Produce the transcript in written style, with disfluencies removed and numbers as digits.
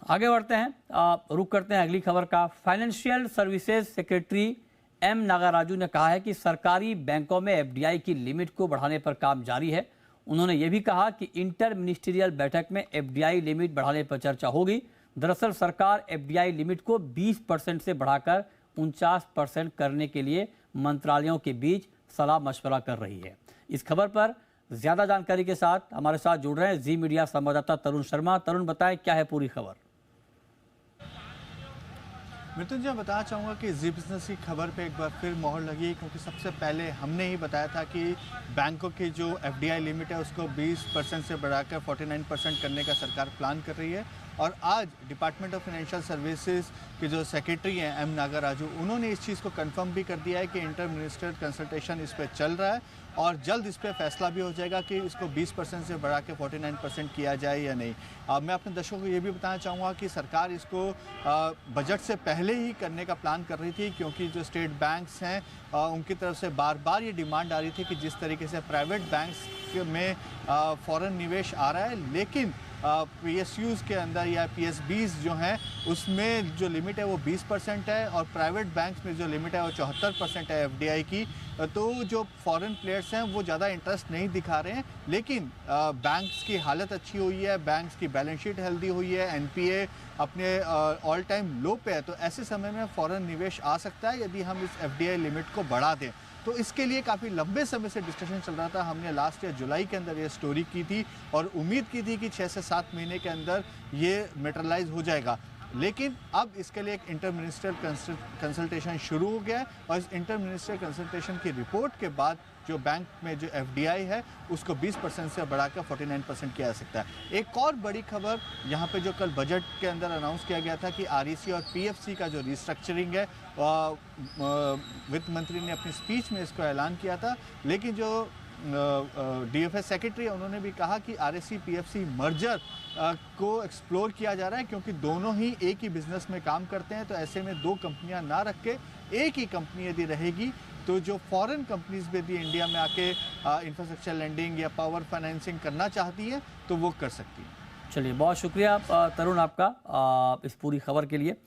आगे बढ़ते हैं, रुक करते हैं अगली खबर का। Financial services secretary M Nagaraju ने कहा है कि सरकारी बैंकों में एफडीआई की लिमिट को बढ़ाने पर काम जारी है। उन्होंने ये भी कहा कि इंटर मिनिस्ट्रियल बैठक में एफडीआई लिमिट बढ़ाने पर चर्चा होगी। दरअसल सरकार एफडीआई लिमिट को 20% से बढ़ाकर 49% करने के लिए मंत्रालयों के बीच सलाह मशवरा कर रही है। इस खबर पर ज्यादा जानकारी के साथ हमारे साथ जुड़ रहे हैं जी मीडिया संवाददाता तरुण शर्मा। तरुण, बताएं क्या है पूरी खबर। मृत्युंजय, बताना चाहूँगा कि जी बिजनेस की खबर पे एक बार फिर मोहर लगी है, क्योंकि सबसे पहले हमने ही बताया था कि बैंकों की जो एफडीआई लिमिट है उसको 20% से बढ़ाकर 49% करने का सरकार प्लान कर रही है। और आज डिपार्टमेंट ऑफ फाइनेंशियल सर्विसेज के जो सेक्रेटरी हैं एम नागाराजू, उन्होंने इस चीज़ को कंफर्म भी कर दिया है कि इंटर मिनिस्ट्रियल कंसल्टेशन इस पर चल रहा है और जल्द इस पर फैसला भी हो जाएगा कि इसको 20% से बढ़ा के 49% किया जाए या नहीं। मैं अपने दर्शकों को ये भी बताना चाहूँगा कि सरकार इसको बजट से पहले ही करने का प्लान कर रही थी, क्योंकि जो स्टेट बैंक्स हैं उनकी तरफ से बार बार ये डिमांड आ रही थी कि जिस तरीके से प्राइवेट बैंक्स में फॉरेन निवेश आ रहा है, लेकिन पीएसयूज के अंदर या पीएसबीज जो हैं उसमें जो लिमिट है वो 20% है और प्राइवेट बैंक्स में जो लिमिट है वो 74% है एफडीआई की। तो जो फॉरेन प्लेयर्स हैं वो ज़्यादा इंटरेस्ट नहीं दिखा रहे हैं, लेकिन बैंक्स की हालत अच्छी हुई है, बैंक्स की बैलेंस शीट हेल्दी हुई है, एनपीए अपने ऑल टाइम लो पे है। तो ऐसे समय में फॉरेन निवेश आ सकता है यदि हम इस एफडीआई लिमिट को बढ़ा दें। तो इसके लिए काफ़ी लंबे समय से डिस्कशन चल रहा था। हमने लास्ट ईयर जुलाई के अंदर ये स्टोरी की थी और उम्मीद की थी कि 6 से 7 महीने के अंदर ये मेटरलाइज हो जाएगा, लेकिन अब इसके लिए एक इंटर मिनिस्ट्रियल कंसल्टेशन शुरू हो गया है और इस इंटर मिनिस्ट्रियल कंसल्टेशन की रिपोर्ट के बाद जो बैंक में जो एफडीआई है उसको 20% से बढ़ाकर 49% किया जा सकता है। एक और बड़ी खबर यहाँ पे जो कल बजट के अंदर अनाउंस किया गया था कि आरईसी और पीएफसी का जो रिस्ट्रक्चरिंग है, वित्त मंत्री ने अपनी स्पीच में इसको ऐलान किया था, लेकिन जो डीएफएस सेक्रेटरी उन्होंने भी कहा कि आरएससी पीएफसी मर्जर को एक्सप्लोर किया जा रहा है, क्योंकि दोनों ही एक ही बिजनेस में काम करते हैं। तो ऐसे में दो कंपनियां ना रख के एक ही कंपनी यदि रहेगी तो जो फॉरेन कंपनीज भी यदि इंडिया में आके इंफ्रास्ट्रक्चर लैंडिंग या पावर फाइनेंसिंग करना चाहती हैं तो वो कर सकती हैं। चलिए, बहुत शुक्रिया तरुण आपका इस पूरी खबर के लिए।